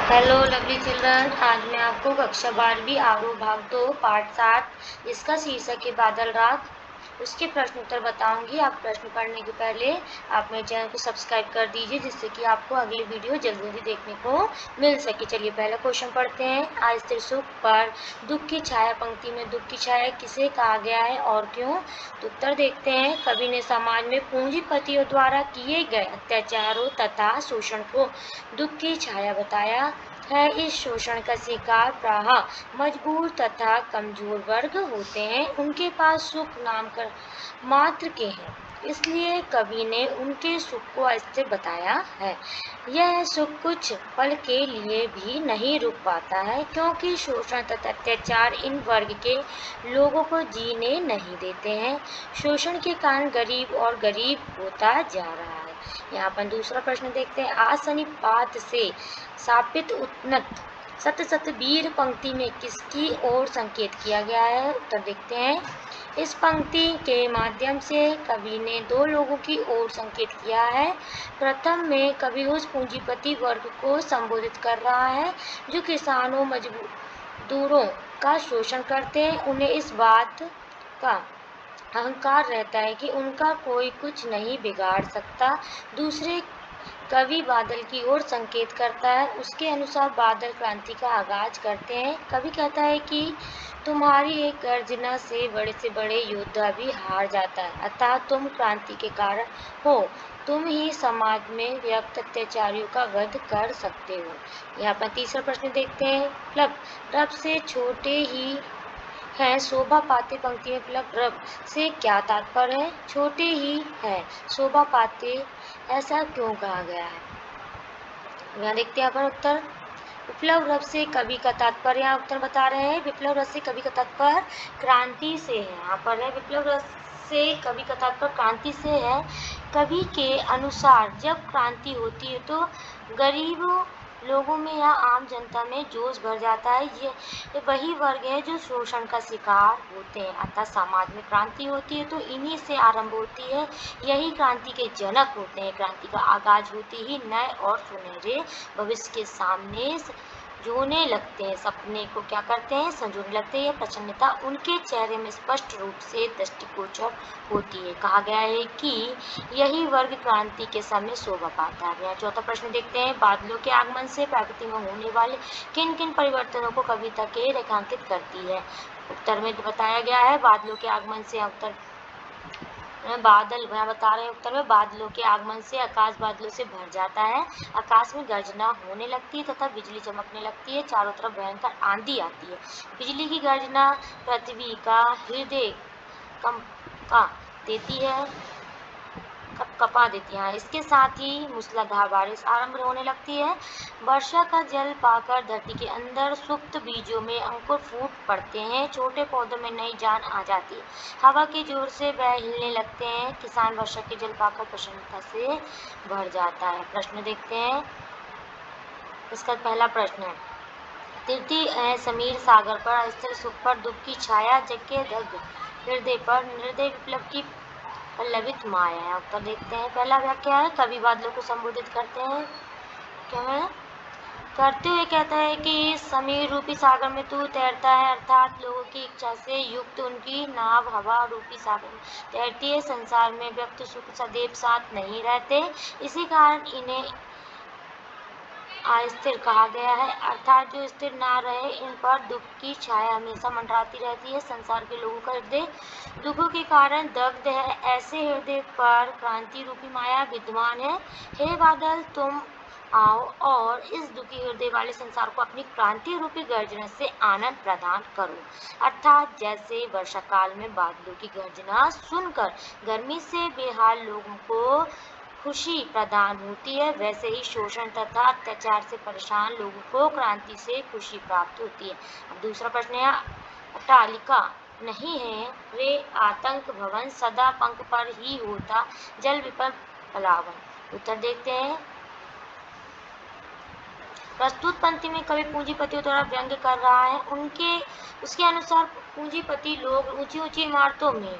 Hello lovely children. आज मैं आपको कक्षा 12वीं आरोह भाग 2 पाठ 7 जिसका शीर्षक है बादल रात उसके प्रश्न उत्तर बताऊंगी। आप प्रश्न पढ़ने के पहले आप मेरे चैनल को सब्सक्राइब कर दीजिए जिससे कि आपको अगली वीडियो जल्दी जल्दी देखने को मिल सके। चलिए पहला क्वेश्चन पढ़ते हैं। अस्थिर सुख पर दुख की छाया। पंक्ति में दुख की छाया किसे कहा गया है और क्यों? तो उत्तर देखते हैं। कवि ने समाज में पूंजीपतियों द्वारा किए गए अत्याचारों तथा शोषण को दुख की छाया बताया है। इस शोषण का शिकार प्रायः मजबूर तथा कमजोर वर्ग होते हैं। उनके पास सुख नाम कर मात्र के हैं, इसलिए कवि ने उनके सुख को अस्थिर बताया है। यह सुख कुछ पल के लिए भी नहीं रुक पाता है, क्योंकि शोषण तथा अत्याचार इन वर्ग के लोगों को जीने नहीं देते हैं। शोषण के कारण गरीब और गरीब होता जा रहा है। यहाँ पर दूसरा प्रश्न देखते हैं। आसनिपात से स्थापित उन्नत सत सत वीर पंक्ति में किसकी ओर संकेत किया गया है? उत्तर देखते हैं। इस पंक्ति के माध्यम से कवि ने दो लोगों की ओर संकेत किया है। प्रथम में कवि उस पूंजीपति वर्ग को संबोधित कर रहा है जो किसानों मजदूरों का शोषण करते हैं। उन्हें इस बात का अहंकार रहता है कि उनका कोई कुछ नहीं बिगाड़ सकता। दूसरे कवि बादल की ओर संकेत करता है। उसके अनुसार बादल क्रांति का आगाज करते हैं। कवि कहता है कि तुम्हारी एक गर्जना से बड़े योद्धा भी हार जाता है, अतः तुम क्रांति के कारण हो। तुम ही समाज में व्यक्त अत्याचारियों का वध कर सकते हो। यहाँ पर तीसरा प्रश्न देखते हैं। रब से छोटे ही है शोभा पाते। पंक्ति में रब से क्या तात्पर्य है? छोटे ही है शोभा पाते, ऐसा क्यों कहा गया है? यहाँ देखते हैं अपन उत्तर। विप्लव रस से कवि का तात्पर्य यहाँ उत्तर बता रहे हैं। विप्लव रस से कवि का तात्पर्य क्रांति से है। यहाँ पर है विप्लव रस से कवि का तात्पर्य क्रांति से है। कवि के अनुसार जब क्रांति होती है तो गरीब लोगों में या आम जनता में जोश भर जाता है। ये वही वर्ग है जो शोषण का शिकार होते हैं। अतः समाज में क्रांति होती है तो इन्हीं से आरंभ होती है। यही क्रांति के जनक होते हैं। क्रांति का आगाज होते ही नए और सुनहरे भविष्य के सामने जोने लगते हैं। सपने को क्या करते हैं? संजोने लगते हैं। प्रसन्नता उनके चेहरे में स्पष्ट रूप से दृष्टिगोचर होती है। कहा गया है कि यही वर्ग क्रांति के समय शोभा पाता है। चौथा प्रश्न देखते हैं। बादलों के आगमन से प्रकृति में होने वाले किन किन परिवर्तनों को कविता के रेखांकित करती है? उत्तर में बताया गया है बादलों के आगमन से उत्तर बादल मैं बता रहे हैं। उत्तर में बादलों के आगमन से आकाश बादलों से भर जाता है। आकाश में गर्जना होने लगती है तथा बिजली चमकने लगती है। चारों तरफ भयंकर आंधी आती है। बिजली की गर्जना पृथ्वी का हृदय कंपा देती है, कपा देती है। इसके साथ ही मूसलाधार बारिश आरंभ होने लगती है। वर्षा का जल पाकर धरती के अंदर सुप्त बीजों में अंकुर फूट पड़ते हैं। छोटे पौधों में नई जान आ जाती है। हवा के जोर से वह हिलने लगते हैं। किसान वर्षा के जल पाकर प्रसन्नता से भर जाता है। प्रश्न देखते हैं। इसका पहला प्रश्न है। तीर्थी समीर सागर पर अस्थिर सुख पर दुख की छाया, जग दग्ध हृदय पर हृदय विप्लव की पल्लवित माया है। उत्तर देखते हैं। पहला वाक्य है कवि बादलों को संबोधित करते हैं। क्या है? करते हुए कहता है कि समीर रूपी सागर में तू तैरता है, अर्थात लोगों की इच्छा से युक्त उनकी नाव हवा रूपी सागर में तैरती है। संसार में व्यक्त सुख सदैव साथ नहीं रहते, इसी कारण इन्हें अस्थिर कहा गया है। अर्थात जो स्थिर ना रहे, इन पर दुख की छाया हमेशा मंडराती रहती है। संसार के लोगों का हृदय दुखों के कारण दग्ध है। ऐसे हृदय पर क्रांति रूपी माया विद्यमान है। हे बादल, तुम आओ और इस दुखी हृदय वाले संसार को अपनी क्रांति रूपी गर्जना से आनंद प्रदान करो। अर्थात जैसे वर्षा काल में बादलों की गर्जना सुनकर गर्मी से बेहाल लोगों को खुशी प्रदान होती है, वैसे ही शोषण तथा अत्याचार से परेशान लोगों को क्रांति से खुशी प्राप्त होती है। अब दूसरा प्रश्न है। अट्टालिका नहीं है रे आतंक भवन, सदा पंख पर ही होता जल विपल पलावन। उत्तर देखते हैं। प्रस्तुत पंक्ति में कवि पूंजीपतियों द्वारा व्यंग कर रहा है। उसके अनुसार पूंजीपति लोग ऊंची ऊंची इमारतों में,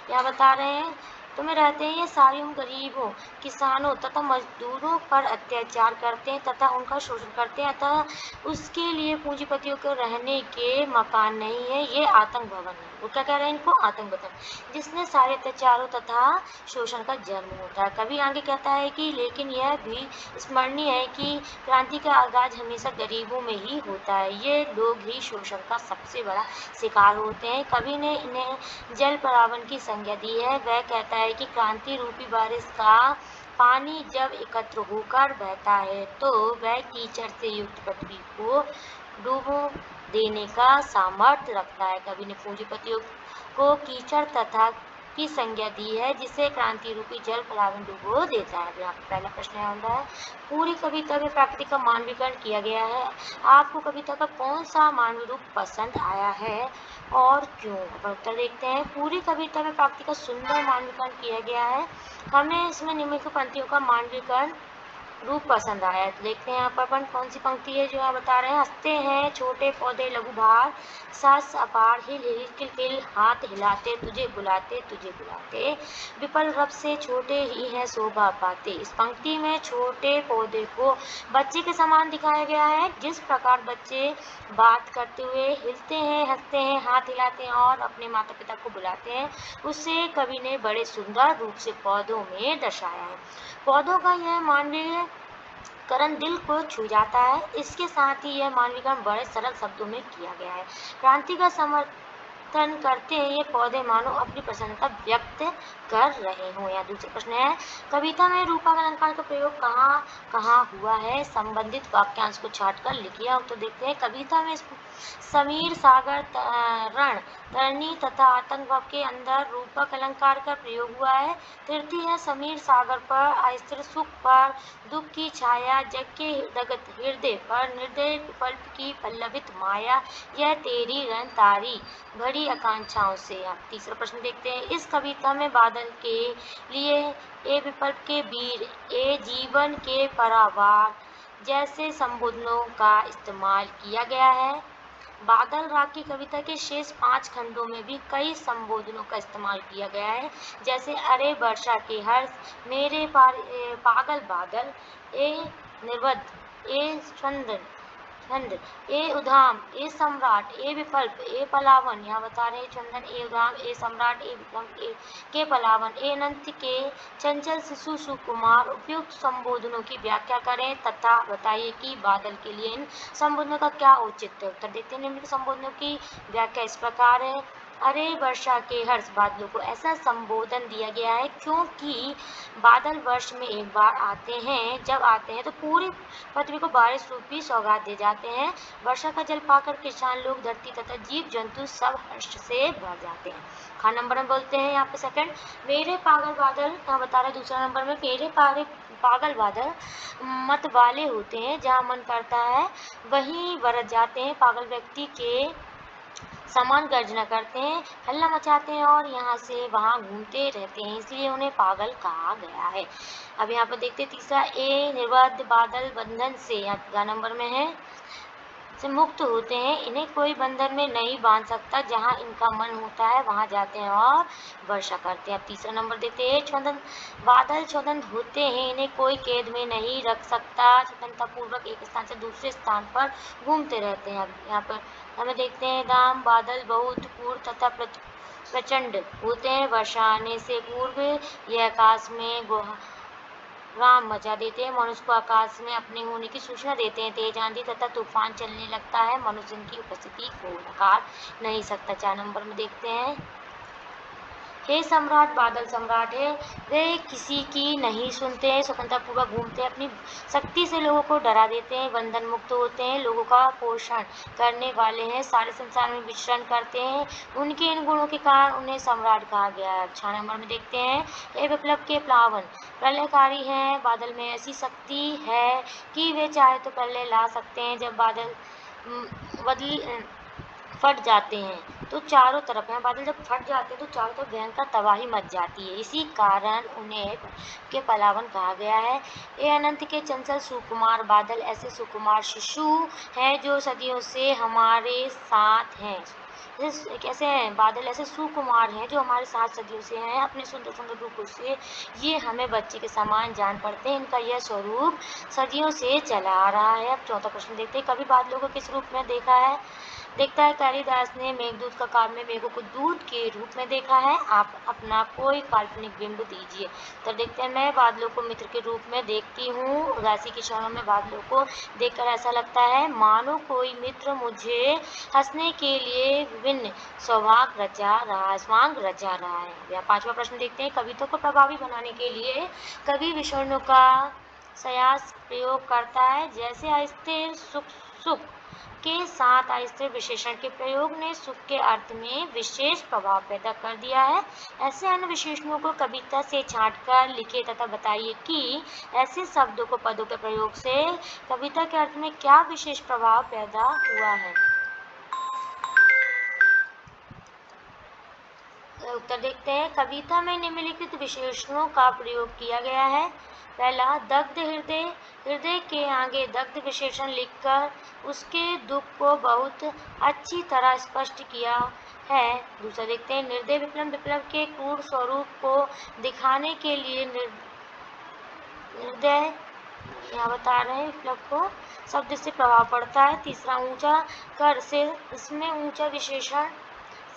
क्या बता रहे हैं? में रहते हैं। ये सारे हम गरीबों, किसानों तथा मजदूरों पर अत्याचार करते हैं तथा उनका शोषण करते हैं, अतः उसके लिए पूंजीपतियों को रहने के मकान नहीं है, ये आतंक भवन है। वो क्या कह रहे हैं इनको? आतंक भवन, जिसमें सारे अत्याचारों तथा शोषण का जन्म होता है। कवि आगे कहता है कि लेकिन यह भी स्मरणीय है कि क्रांति का आगाज हमेशा गरीबों में ही होता है, ये लोग ही शोषण का सबसे बड़ा शिकार होते हैं। कवि ने इन्हें जल परावन की संज्ञा दी है। वह कहता है कि क्रांति रूपी बारिश का पानी जब एकत्र होकर बहता है तो वह कीचड़ से युक्त पृथ्वी को डूबो देने का सामर्थ्य रखता है। कवि ने पूंजीपतियों को कीचड़ तथा की संज्ञा दी है, जिसे क्रांति रूपी जल पलावन डुबो देता है। यहाँ पे पहला प्रश्न आता है, पूरी कविता में प्रकृति का मानवीकरण किया गया है। आपको कविता का कौन सा मानवीय रूप पसंद आया है और क्यों? अब उत्तर देखते हैं। पूरी कविता में प्रकृति का सुंदर मानवीकरण किया गया है। हमें इसमें निम्नलिखित पंक्तियों का मानवीकरण रूप पसंद आया है। तो देखते हैं यहाँ पर अपन कौन सी पंक्ति है जो यहाँ बता रहे हैं। हंसते हैं छोटे पौधे लघु भार, सास अपार हिल हिल किल किल, हाथ हिलाते तुझे बुलाते, विपल रब से छोटे ही हैं शोभा पाते। इस पंक्ति में छोटे पौधे को बच्चे के समान दिखाया गया है। जिस प्रकार बच्चे बात करते हुए हिलते हैं, हंसते हैं, हाथ हिलाते हैं और अपने माता पिता को बुलाते हैं, उसे कवि ने बड़े सुंदर रूप से पौधों में दर्शाया है। पौधों का यह मानवीय करण दिल को छू जाता है। इसके साथ ही यह मानवीकरण बड़े सरल शब्दों में किया गया है। क्रांति का समर्थन करते हैं ये पौधे मानो अपनी प्रसन्नता व्यक्त कर रहे हों। या दूसरा प्रश्न है, कविता में रूपक अलंकार का प्रयोग कहाँ कहाँ हुआ है? संबंधित वाक्यांश को छांटकर लिखिए। तो देखते हैं, कविता में समीर, सागर, रण, तरनी तथा आतंकवाद के अंदर रूपक अलंकार का प्रयोग हुआ है। तृतीय है, समीर सागर पर, अस्थिर सुख पर, दुख की छाया, जग के दगत हृदय पर, निर्दय विकल्प की पल्लवित माया, यह तेरी रन तारी भरी आकांक्षाओं से। आप तीसरा प्रश्न देखते हैं, इस कविता में बादल के लिए ए विकल्प के वीर, ए जीवन के परावार जैसे संबोधनों का इस्तेमाल किया गया है। बादल राग की कविता के शेष 5 खंडों में भी कई संबोधनों का इस्तेमाल किया गया है, जैसे अरे वर्षा के हर्ष, मेरे पागल बादल, ए निर्वध, ए छंद, ए उधाम, ए सम्राट, ए विकल्प, ए पलावन। यहाँ बता रहे हैं चंदन, ए उधाम, ए सम्राट, ए विकल्प, ए के पलावन, ए अनंत, के चंचल शिशु सुकुमार। उपयुक्त संबोधनों की व्याख्या करें तथा बताइए कि बादल के लिए इन संबोधनों का क्या औचित्य है। उत्तर देते हैं, निम्नलिखित संबोधनों की व्याख्या इस प्रकार है। अरे वर्षा के हर्ष, बादलों को ऐसा संबोधन दिया गया है क्योंकि बादल वर्ष में एक बार आते हैं। जब आते हैं तो पूरी पृथ्वी को बारिश रूपी सौगात दे जाते हैं। वर्षा का जल पाकर किसान लोग, धरती तथा जीव जंतु सब हर्ष से भर जाते हैं। खान नंबर में बोलते हैं यहाँ पे सेकंड, मेरे पागल बादल। यहाँ बता रहे दूसरा नंबर में, मेरे पागल बादल मत वाले होते हैं, जहाँ मन करता है वहीं बरस जाते हैं। पागल व्यक्ति के समान गर्जना करते हैं, हल्ला मचाते हैं और यहाँ से वहाँ घूमते रहते हैं, इसलिए उन्हें पागल कहा गया है। अब यहाँ पर देखते तीसरा, ए निर्बद्ध बादल बंधन से, यहाँ नंबर में है, से मुक्त होते हैं, इन्हें कोई बंधन में नहीं बांध सकता, जहाँ इनका मन होता है वहाँ जाते हैं और वर्षा करते हैं। अब तीसरा नंबर देखते हैं, स्वतंत्र बादल स्वतंत्र होते हैं, इन्हें कोई कैद में नहीं रख सकता, स्वतंत्रतापूर्वक एक स्थान से दूसरे स्थान पर घूमते रहते हैं। अब यहाँ पर हमें देखते हैं, दाम बादल बहुत पूर्ण तथा प्रचंड होते हैं, वर्षा आने से पूर्व यह आकाश में राम मचा देते हैं, मनुष्य को आकाश में अपने होने की सूचना देते हैं। तेज आंधी तथा तूफान चलने लगता है, मनुष्य इनकी उपस्थिति को नकार नहीं सकता। 4 नंबर में देखते हैं, हे सम्राट, बादल सम्राट है, वे किसी की नहीं सुनते हैं, स्वतंत्रतापूर्वक घूमते हैं, अपनी शक्ति से लोगों को डरा देते हैं, बंधन मुक्त होते हैं, लोगों का पोषण करने वाले हैं, सारे संसार में विचरण करते हैं, उनके इन गुणों के कारण उन्हें सम्राट कहा गया है। 6 नंबर में देखते हैं, हे विप्लव के प्लावन, प्रलयकारी हैं, बादल में ऐसी शक्ति है कि वे चाहे तो प्रलय ला सकते हैं। जब बादल बदल फट जाते हैं तो चारों तरफ हैं, बादल जब फट जाते हैं तो चारों तरफ भयंकर तबाही मच जाती है, इसी कारण उन्हें के पलावन कहा गया है। ये अनंत के चंचल सुकुमार बादल ऐसे सुकुमार शिशु हैं जो सदियों से हमारे साथ हैं, कैसे हैं बादल, ऐसे सुकुमार हैं जो हमारे साथ सदियों से हैं अपने सुंदर सुंदर रूपों से, ये हमें बच्चे के समान जान पड़ते हैं, इनका यह स्वरूप सदियों से चला आ रहा है। अब चौथा प्रश्न देखते हैं, कभी बादलों को किस रूप में देखता है कालिदास ने मेघदूत का काव्य में मेघों को दूत के रूप में देखा है। आप अपना कोई काल्पनिक बिंब दीजिए। तो देखते हैं, मैं बादलों को मित्र के रूप में देखती हूँ। उदासी के क्षणों में बादलों को देखकर ऐसा लगता है मानो कोई मित्र मुझे हंसने के लिए विभिन्न स्वांग रचा रहा है। या पांचवा प्रश्न देखते हैं, कविता को प्रभावी बनाने के लिए कवि विषयों का सयास प्रयोग करता है, जैसे अस्थिर सुख के साथ अस्थिर विशेषण के प्रयोग ने सुख के अर्थ में विशेष प्रभाव पैदा कर दिया है। ऐसे अन्य विशेषणों को कविता से छांटकर लिखे तथा बताइए कि ऐसे शब्दों को पदों के प्रयोग से कविता के अर्थ में क्या विशेष प्रभाव पैदा हुआ है। उत्तर देखते हैं, कविता में निम्नलिखित विशेषणों का प्रयोग किया गया है। पहला, दग्ध हृदय, हृदय के आगे दग्ध विशेषण लिखकर उसके दुख को बहुत अच्छी तरह स्पष्ट किया है। दूसरा देखते हैं, निर्दय विप्लव के क्रूर स्वरूप को दिखाने के लिए निर्दय यहाँ बता रहे हैं विप्लव को शब्द से प्रभाव पड़ता है। तीसरा, ऊंचा कर से, इसमें ऊंचा विशेषण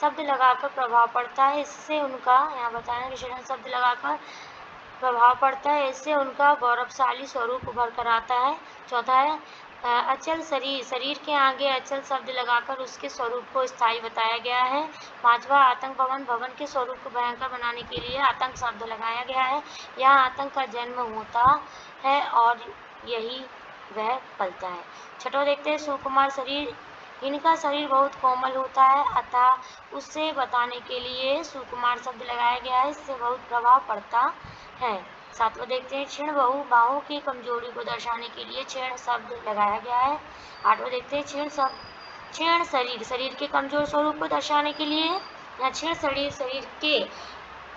शब्द लगाकर प्रभाव पड़ता है, इससे उनका यहाँ बताना विशेषण शब्द लगाकर प्रभाव पड़ता है, इससे उनका गौरवशाली स्वरूप उभर कर आता है। चौथा है, अचल शरीर, शरीर के आगे अचल शब्द लगाकर उसके स्वरूप को स्थायी बताया गया है। पांचवा, आतंक भवन, भवन के स्वरूप को भयंकर बनाने के लिए आतंक शब्द लगाया गया है। यहाँ आतंक का जन्म होता है और यही वह पलता है। छठवां देखते हैं, सुकुमार शरीर, इनका शरीर बहुत कोमल होता है, अतः उससे बताने के लिए सुकुमार शब्द लगाया गया है, इससे बहुत प्रभाव पड़ता है। सातवां देखते हैं, क्षीण बाहों की कमजोरी को दर्शाने के लिए क्षीण शब्द लगाया गया है। आठवां देखते हैं, क्षीण शरीर, शरीर के कमजोर स्वरूप को दर्शाने के लिए, या क्षीण शरीर, शरीर के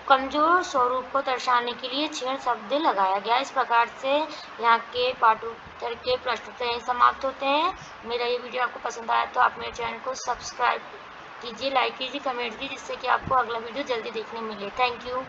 कमजोर स्वरूप को दर्शाने के लिए क्षीण शब्द लगाया गया। इस प्रकार से यहाँ के पाठोत्तर के प्रश्न समाप्त होते हैं। मेरा ये वीडियो आपको पसंद आया तो आप मेरे चैनल को सब्सक्राइब कीजिए, लाइक कीजिए, कमेंट कीजिए, जिससे कि आपको अगला वीडियो जल्दी देखने मिले। Thank you.